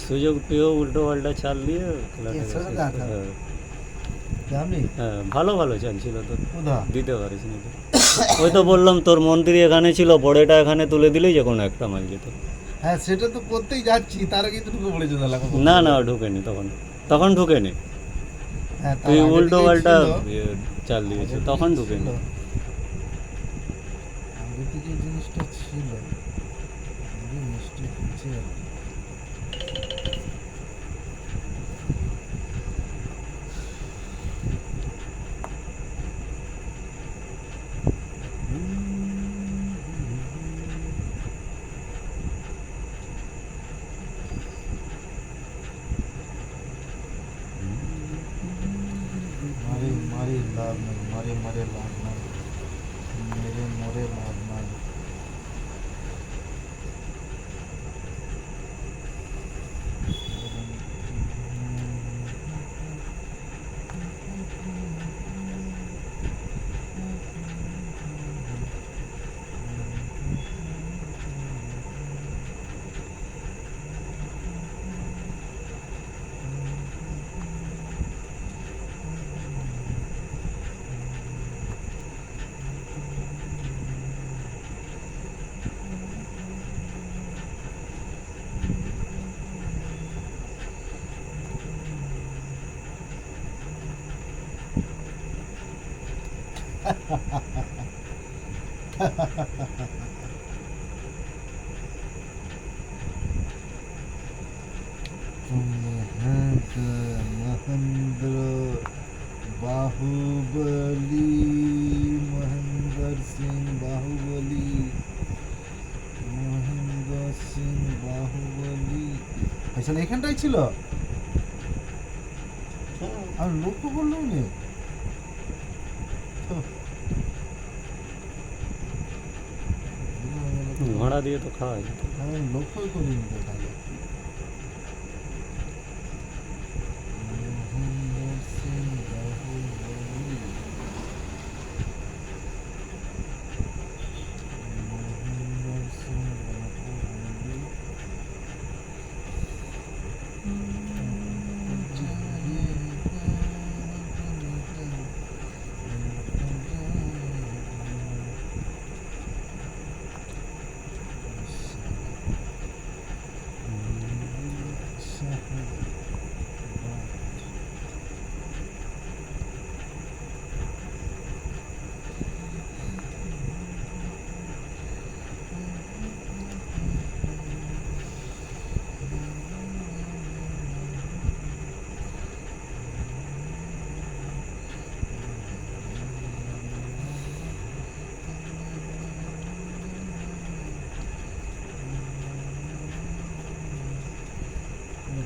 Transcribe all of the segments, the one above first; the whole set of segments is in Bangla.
সুযোগ পেয়েও উল্টো পাল্টা চাল দিয়ে খেলাটাকে এসব শেষ কথা। করে- হ্যাঁ জানি হ্যাঁ ভালো ভালো চাল ছিল তো, কোথা দিতে পারিস না তো। ওই তো বললাম তোর মন্ত্রী এখানে ছিল, বড়েটা এখানে তুলে দিলেই যে কোনো একটা মাল যেত। হ্যাঁ সেটা তো করতেই যাচ্ছি, তার আগে তো ঢুকে পড়েছে তাহলে এখন। না না ঢুকেনি তখন, তখন ঢুকেনি, হ্যাঁ তার তুই আগে উল্টো থেকেই পাল্টা ছিল। চাল আগে দিয়েছে, থেকেই তখন ছিল। ঢুকেনি। আগে থেকে এই জিনিসটা ছিল, আগে মিস্টেক হচ্ছে আর কি। মারে মারে লাভ নাই, মারে মারে লাভ নাই, মেরে মরে লাভ নাই। মহেন্দ্র বাহুবলী, মহেন্দ্র সিং বাহুবলী, মহেন্দ্র সিং বাহুবলী। আসলে এখানটাই ছিল, আর লক্ষ্য করলাম নে। ঘোড়া দিয়ে তো খাওয়া যেত। আমি লক্ষ্যই করিনি তো তাহলে। মহেন্দ্র সিং বাহুবলী, মহেন্দ্র সিং বাহুবলী।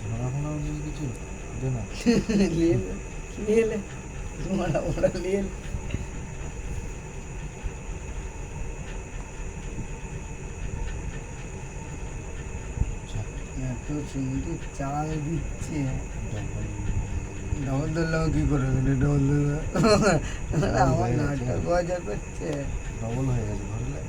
ঝাড়া ফোড়া কিছু দে না। ले ले ले मोड़ा मोड़ा ले ले। এত সুন্দর চাল দিচ্ছে, ডবল ধরলেও কি করে ডবল ধরলে আমার নাটক মজা করছে। ডবল হয়ে গেছে ধরলে।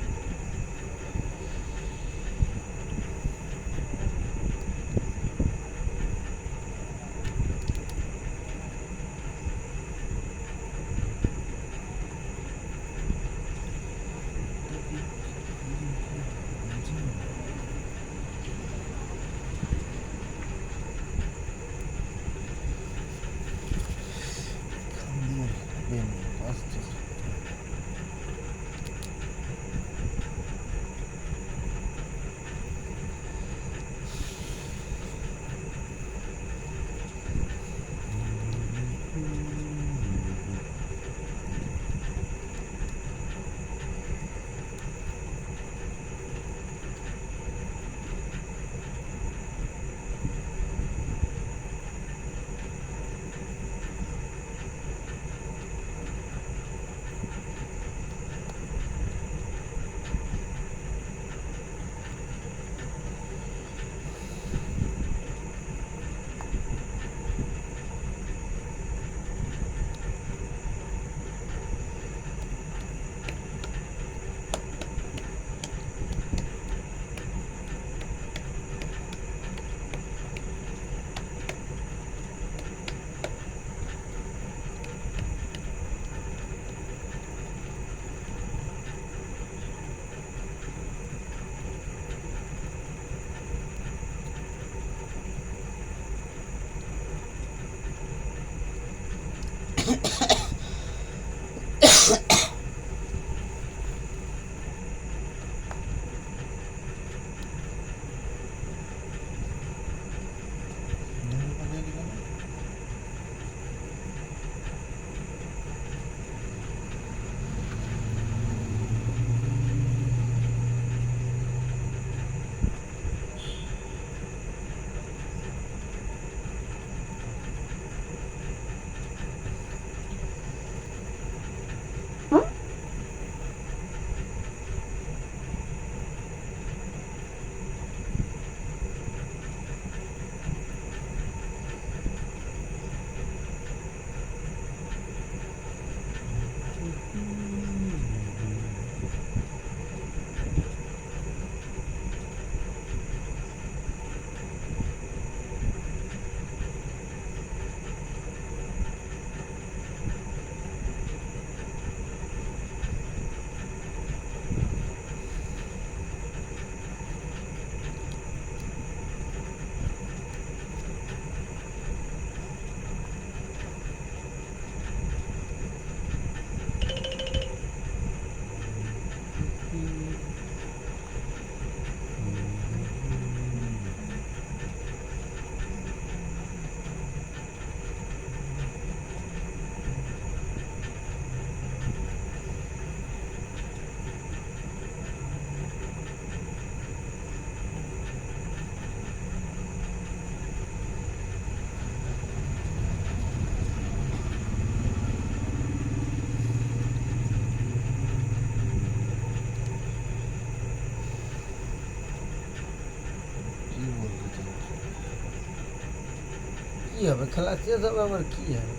হবে, খেলা শেষ হবে আবার কি হবে,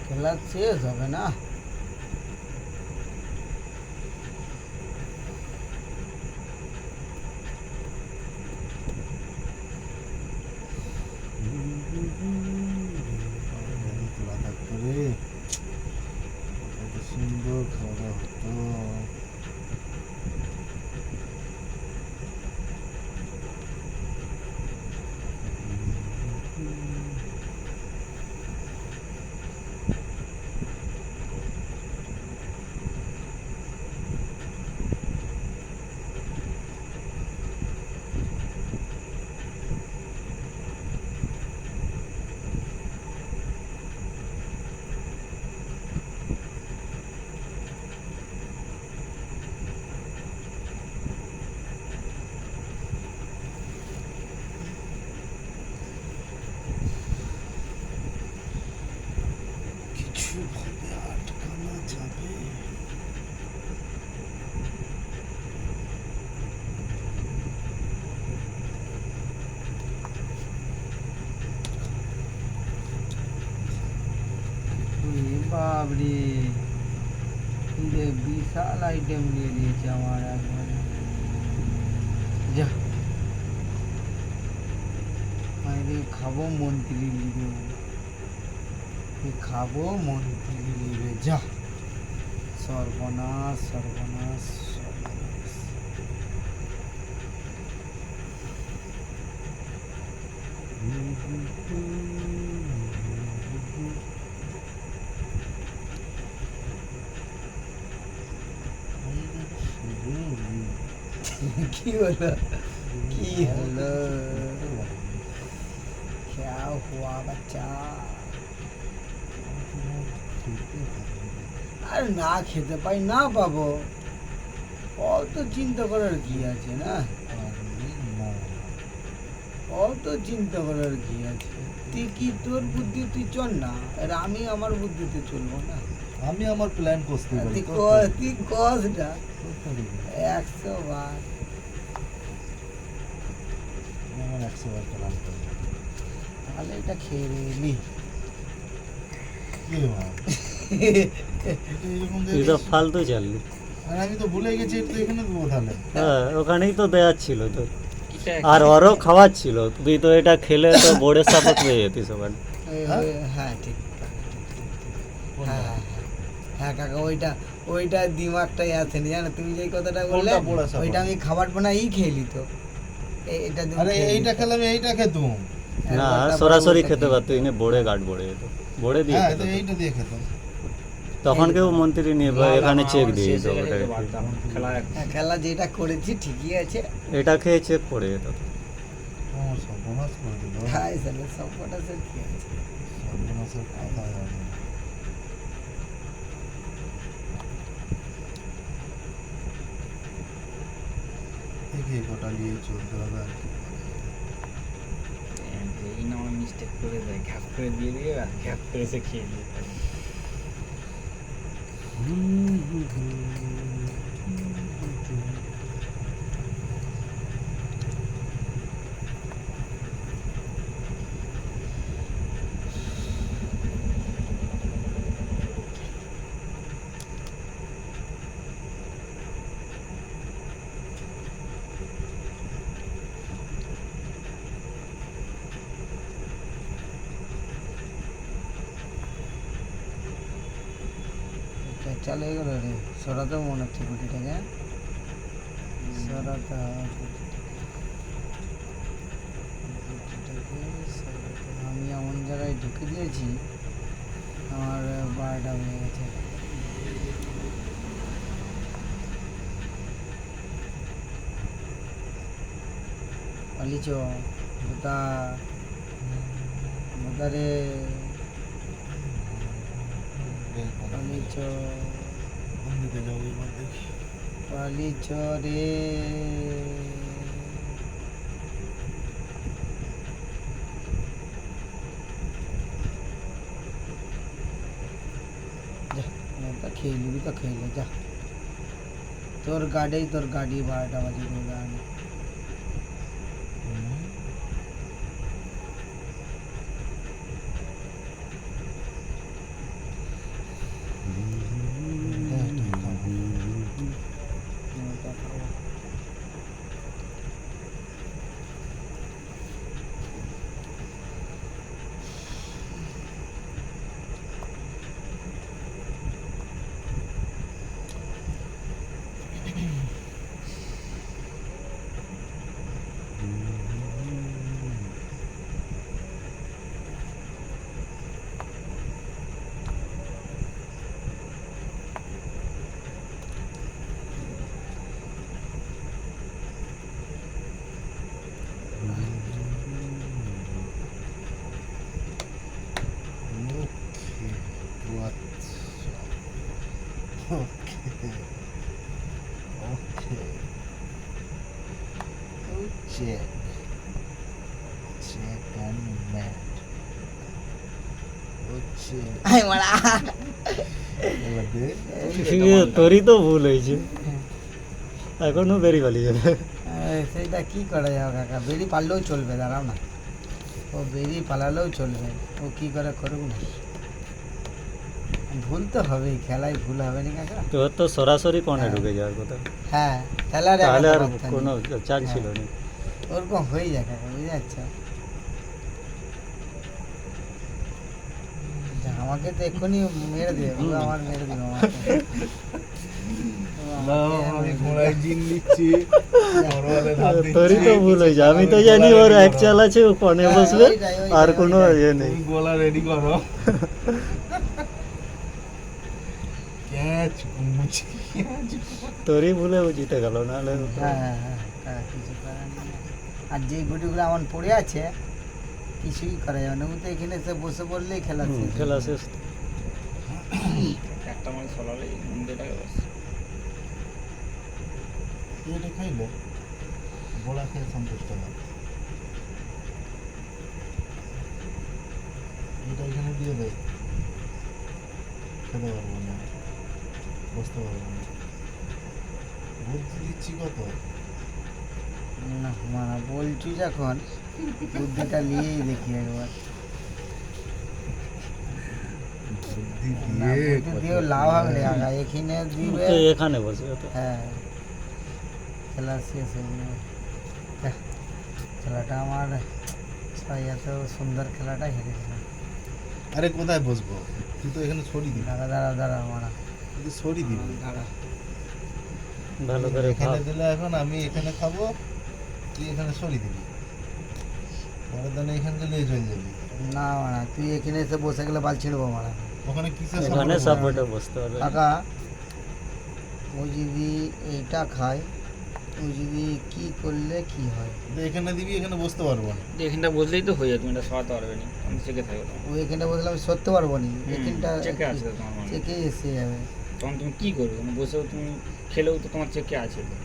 খেলা শেষ হবে না। তোলা থাকতো রে, কত সুন্দর খাওয়া দাওয়া হতো। কিছু ভাবে আটকানো যাবে? বাবরে, বিশাল আইটেম দিয়ে দিয়েছে আমার একবারে। যা আমি খাবো মন্ত্রী লিবে, খাবো মন্ত্রী লিবে, যা সর্বনাশ সর্বনাশ সর্বনাশ। কি হলো, কি হলো, क्या हुआ बच्चा? আর না খেতে পাই না পাবো, অত চিন্তা করার কি আছে না, অত চিন্তা করার কি আছে। তুই কি তোর বুদ্ধি তুই চল না, আর আমি আমার বুদ্ধিতে চলবো না। আমি আমার প্ল্যান করতে পারি। তুই কসটা 100 বার, আমার 100 বার প্ল্যান করবো। তাহলে এটা খেয়ে নিলি। কি রে ভাই, এটা এরকম তুই তো ফালতু চাললি। আর আমি তো ভুলে গেছি, এটা তো এখানে দেবো তাহলে। হ্যাঁ, ওখানেই তো দেওয়ার ছিল তো, আর ওরও খাওয়ার ছিল। তুই তো এটা খেলে তো বোর্ডের সাপোর্ট পেয়ে যেতিস ওখানে। হ্যাঁ ঠিক, হ্যাঁ হ্যাঁ হ্যাঁ কাকা, ওইটা দিমাগটাই আসেনি জানো, তুমি যেই কথাটা বললে কোনটা বড়া সাপোর্ট? ওইটা আমি খাবার বানাই খেলি তো, এটা তুমি আরে খেয়ে এইটা নিতে। খেলে আমি এইটা খেতুম। না, একবারটা সরাসরি বড় খেতে বড়টা পারতো, এনে বোর্ডে গার্ড বোর্ডে যেত, বোর্ডে দিয়ে হ্যাঁ, খেত তো তো। এইটা দিয়ে খেতাম। তখন কেউ মন্ত্রী নিয়ে এখানে চেক দিয়ে যেত ওটা। হ্যাঁ, খেলা যেটা করেছি ঠিকই আছে। এটা খেয়ে চেক করে যেত। আমার সর্বনাশ করে দিল। খাই সালে সব কটা সে কি আছে। সর্বনাশের কথা জানি না। দেখি কটা নিয়ে চলতে হবে আর কি। এই না আমার মিস্টেক করে দেয়, ঘ্যাপ করে দিয়ে দিয়ে আর ঘ্যাপ করে এসে খেয়ে দিয়ে। চালু হয়ে গেল রে, সরাতেও মনে হচ্ছে গুটিটাকে, সরাতে হবে গুটিটাকে। আমি এমন জায়গায় ঢুকে দিয়েছি, আমার 12টা হয়ে গেছে। পালিচ বোতা বোতা রে, পালিচ কোন দিকে যাবো এবার দেখি। পালিচ রে। যা, এটা খেয়ে নিবি তো খেয়ে নে, যা তোর গাড়ি 12টা বাজে চেক চেক অ্যান্ড ম্যাট হচ্ছে আই মারা এবার দে তোরই তো ভুল হয়েছে এখনো বেরিয়ে পালিয়ে যাবে সেইটা কি করা যাবে কাকা বেরিয়ে পারলেও চলবে দাঁড়াও না ও বেরিয়ে পালালেও চলবে ও কি করে করুক না ভুল তো হবেই খেলায় ভুল হবে না কাকা তোর তো সরাসরি কনে ঢুকে যাওয়ার কথা হ্যাঁ খেলার তাহলে আর কোনো চান্স ছিল না ওরকম হয়ে যায় কাকা বুঝে যাচ্ছে আমাকে তো এক্ষুনি মেরে দেবে ও আমার মেরে দেবে আমাকে আমি ঘোড়ায় জিন দিচ্ছি তোরই তো ভুল হয়েছে আমি তো জানি ওর এক চাল আছে ও কনে বসবে আর কোনো ইয়ে নেই তুমি গোলা রেডি করো ক্যাচ মুচি তোরই ভুলে ও জিতে গেল নাহলে হ্যাঁ হ্যাঁ হ্যাঁ কাকা কিছু করার নেই আর যেই গুটিগুলো আমার পড়ে আছে কিছুই করা যাবে না ও তো এখানে এসে বসে পড়লেই খেলা শেষ। খেলা শেষ একটা মানে সলালেই মন্দিরটাকে বাস এটা খাইলে গোলা খেয়ে সন্তুষ্ট হবে এটা এখানে দিয়ে দে খেতে পারবো না বসতে পারবো না বুদ্ধি দিচ্ছি কত না মানে বলছি যখন বুদ্ধিটা নিয়েই দেখি একবার বুদ্ধি না, দিয়ে বুদ্ধি দিয়েও লাভ হবে না কাকা এখানে দিবে তো এখানে বসবে তো হ্যাঁ খেলা শেষ হয়ে যাবে দেখ, খেলাটা আমার ছয় এত সুন্দর খেলাটা হেরেছিলাম আরে কোথায় বসবো তুই তো এখানে ছড়ি দিবি দাঁড়া দাঁড়া দাঁড়া মারা তুই ছড়ি দিবি দাঁড়া ভালো করে এখানে ভাব দিলে এখন আমি এখানে খাবো তুই এখানে ছড়ি দিবি পরে দিন এখানে গেলে চলে যাবি না মারা তুই এখানে এসে বসে গেলে বাল ছিঁড়বো মারা ওখানে কিসের এখানে support হবে? সাপোর্টে বসতে পারবে কাকা ও যদি এইটা খায় ও যদি কি করলে কি হয় তো এখানে দিবি এখানে বসতে পারবো না এখানটা বসলেই তো হয়ে যায় তুমি এটা সরাতে পারবে না আমি চেকে থাকবে ও এখানটা বসলে আমি সরতে পারবো না এখানটা চেকে আছে তো তোমার মানে। চেকে এসে যাবে তখন তুমি কি করবে মানে বসেও তুমি খেলেও তো তোমার চেকে আছে তো।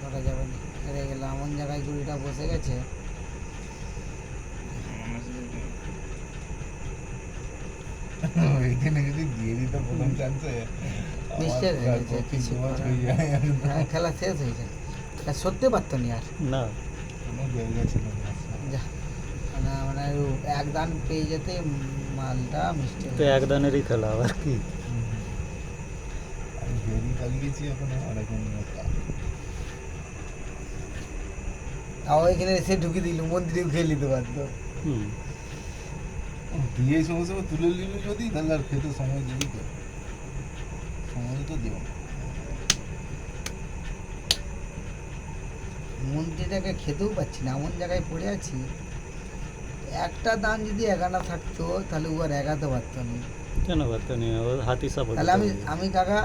করা যাবে না হেরে গেলে এমন জায়গায় গুলিটা বসে গেছে আমার সাথে তুমি- এখানে যদি দিয়ে দিত প্রথম চান্সে নিশ্চয় হয়ে গেছে, কিছু করার নেই। হ্যাঁ খেলা শেষ হয়ে যায় আর সরতে পারতো নি আর না কোনো জায়গা ছিল না যা মানে মানে ও এক দান পেয়ে যেতে মালটা মিষ্টি তো হয়ে এক দানেরই খেলা আবার কি আমি বেরিয়ে পালিয়েছি এখন অনেকক্ষণ তাও এখানে এসে ঢুকে দিল মন্দিরেও খেয়ে নিতে পারতো হুম দিয়ে এই সময় সময় তুলে নিল যদি তাহলে আর খেতে সময় দিবি তো সময় তো দিও না মন্দিরটাকে খেতেও পাচ্ছি না এমন জায়গায় পড়ে আছি একটা দান যদি এগানা থাকতো তাহলে ও আর এগাতে পারতো না কেন পারতো নি ও হাতি সাপোর্ট তাহলে আমি কাকা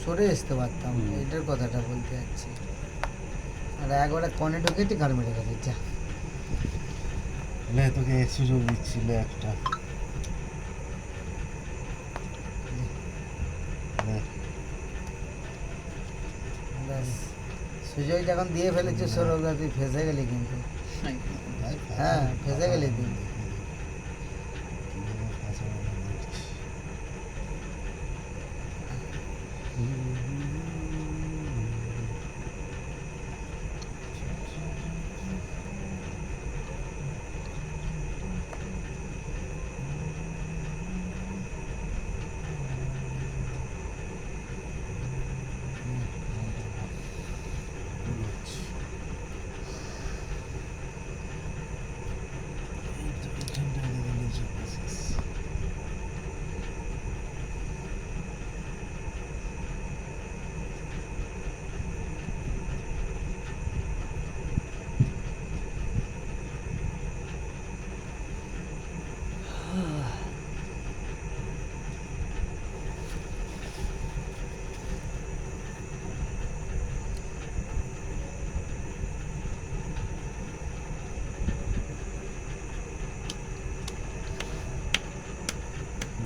সরে আসতে পারতাম হুম। এটার কথাটা বলতে যাচ্ছি আর একবারে কনে ঢুকেছি ঘর মেরে গেছে যা লে তোকে সুযোগ দিচ্ছিল একটা লে, ব্যাস সুযোগ যখন দিয়ে ফেলেছে সৌরভ দা তুই ফেসে গেলি কিন্তু ভাই, হ্যাঁ, ফেঁসে গেলি তুই। কিভাবে ফাঁসাবো না দেখছি।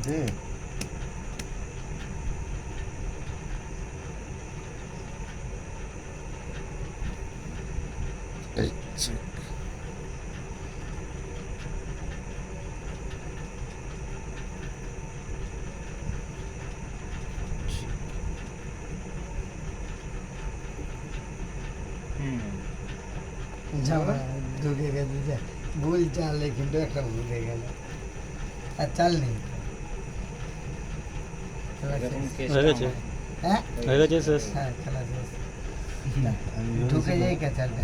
দে check. জামা ঢুকে গেছে যে ভুল চালে কিন্তু একটা ভুল হয়ে গেল আর চাল নেই খেলা এরকম শেষ। কেস হয়ে গেছে হ্যাঁ হয়ে গেছে শেষ হ্যাঁ খেলা শেষ আমি ঢুকে ভেবেছিলাম- যাই কে চালটা